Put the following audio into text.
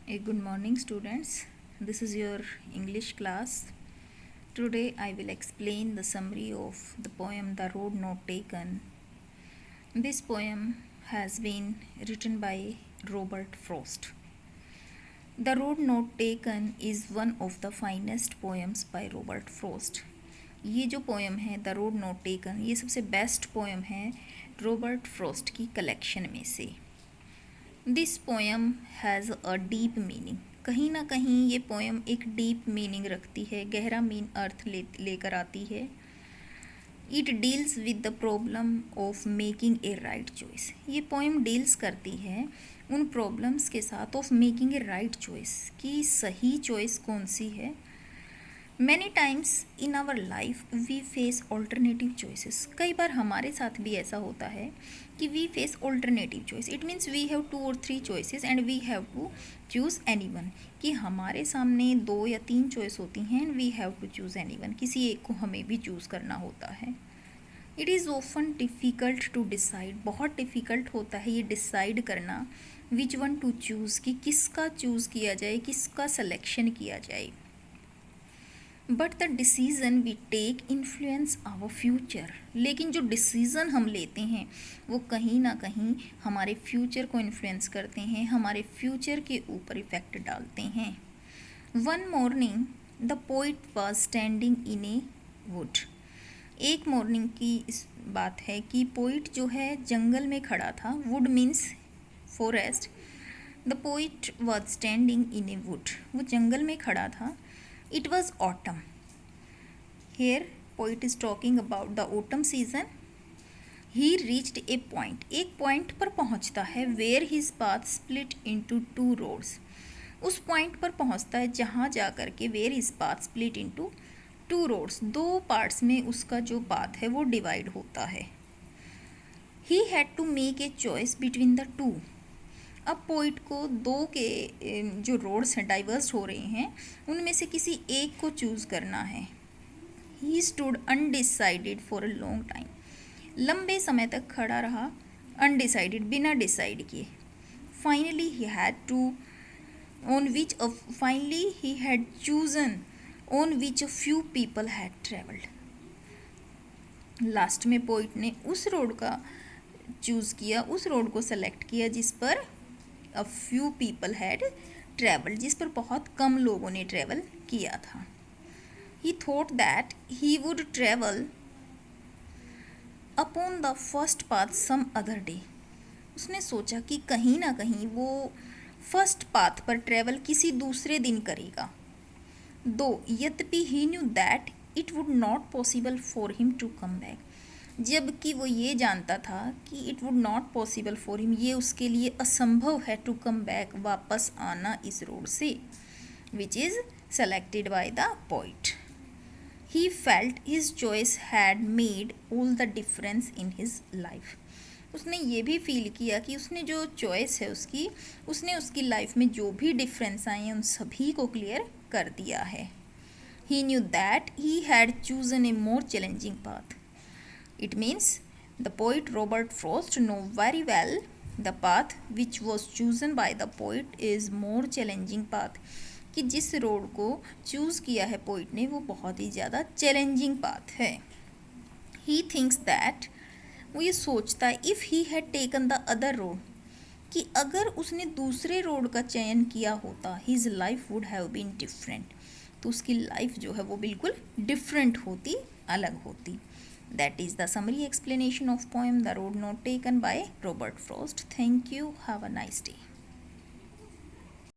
Good morning, students. This is your English class. Today I will explain the summary of the poem The Road Not Taken. This poem has been written by Robert Frost. The Road Not Taken is one of the finest poems by Robert Frost. ये जो poem है the road not taken, ये सबसे best poem है Robert Frost की collection में से. This poem has a deep meaning. कहीं ना कहीं ये पोएम एक डीप मीनिंग रखती है, गहरा मीन अर्थ लेकर आती है. It deals with the problem of making a right choice. ये पोएम डील्स करती है उन प्रॉब्लम्स के साथ of making a right choice, कि सही चॉइस कौन सी है. Many times in our life we face alternative choices. कई बार हमारे साथ भी ऐसा होता है कि we face alternative choice. It means we have 2 or 3 choices and we have to choose any one. कि हमारे सामने 2 या 3 चॉइस होती हैं and we have to choose any one. किसी एक को हमें भी चूज़ करना होता है. It is often difficult to decide. बहुत डिफ़िकल्ट होता है ये डिसाइड करना विच वन टू चूज़, कि किसका चूज़ किया जाए, किसका सिलेक्शन किया जाए. But the decision we take influence our future. लेकिन जो डिसीज़न हम लेते हैं वो कहीं ना कहीं हमारे फ्यूचर को इन्फ्लुएंस करते हैं, हमारे फ्यूचर के ऊपर इफ़ेक्ट डालते हैं. One morning the poet was standing in A would. एक मॉर्निंग की इस बात है कि पोइट जो है जंगल में खड़ा था. Would means forest. The poet was standing in A would. वो जंगल में खड़ा था. It was autumn. Here poet is talking about the autumn season. He reached a point. एक पॉइंट पर पहुंचता है where his path split into 2 roads. उस point पर पहुंचता है जहां जा कर के where his path split into 2 roads. 2 parts में उसका जो पाथ है वो डिवाइड होता है. He had to make a choice between the 2. अब पोइट को 2 के जो रोड्स हैं डाइवर्स हो रहे हैं, उनमें से किसी एक को चूज़ करना है. He stood undecided for a long time. लंबे समय तक खड़ा रहा अनडिसाइडेड, बिना डिसाइड किए. Finally he had chosen on which a few people had travelled. Last में पोइट ने उस रोड का चूज़ किया, उस रोड को सेलेक्ट किया जिस पर a few people had traveled, जिस पर बहुत कम लोगों ने ट्रेवल किया था. He thought that he would travel upon the first path some other day. उसने सोचा कि कहीं ना कहीं वो फर्स्ट पाथ पर ट्रेवल किसी दूसरे दिन करेगा. दो यद्यपि he knew that it would not possible for him to come back. जबकि वो ये जानता था कि it would not possible for him, ये उसके लिए असंभव है टू कम बैक, वापस आना इस रोड से, which is selected by the poet. He felt his choice had made all the difference in his life. उसने ये भी फील किया कि उसने जो चॉइस है उसने उसकी लाइफ में जो भी डिफरेंस आए हैं उन सभी को क्लियर कर दिया है. He knew that he had chosen a more challenging path. It means the poet Robert Frost know very well the path which was chosen by the poet is more challenging path. कि जिस road को choose किया है poet ने वो बहुत ही ज़्यादा challenging path है. He thinks that, वो ये सोचता है if he had taken the other road, कि अगर उसने दूसरे रोड का चयन किया होता his life would have been different. तो उसकी लाइफ जो है वो बिल्कुल डिफरेंट होती, अलग होती. That is the summary explanation of poem The Road Not Taken by Robert Frost. Thank you. Have a nice day.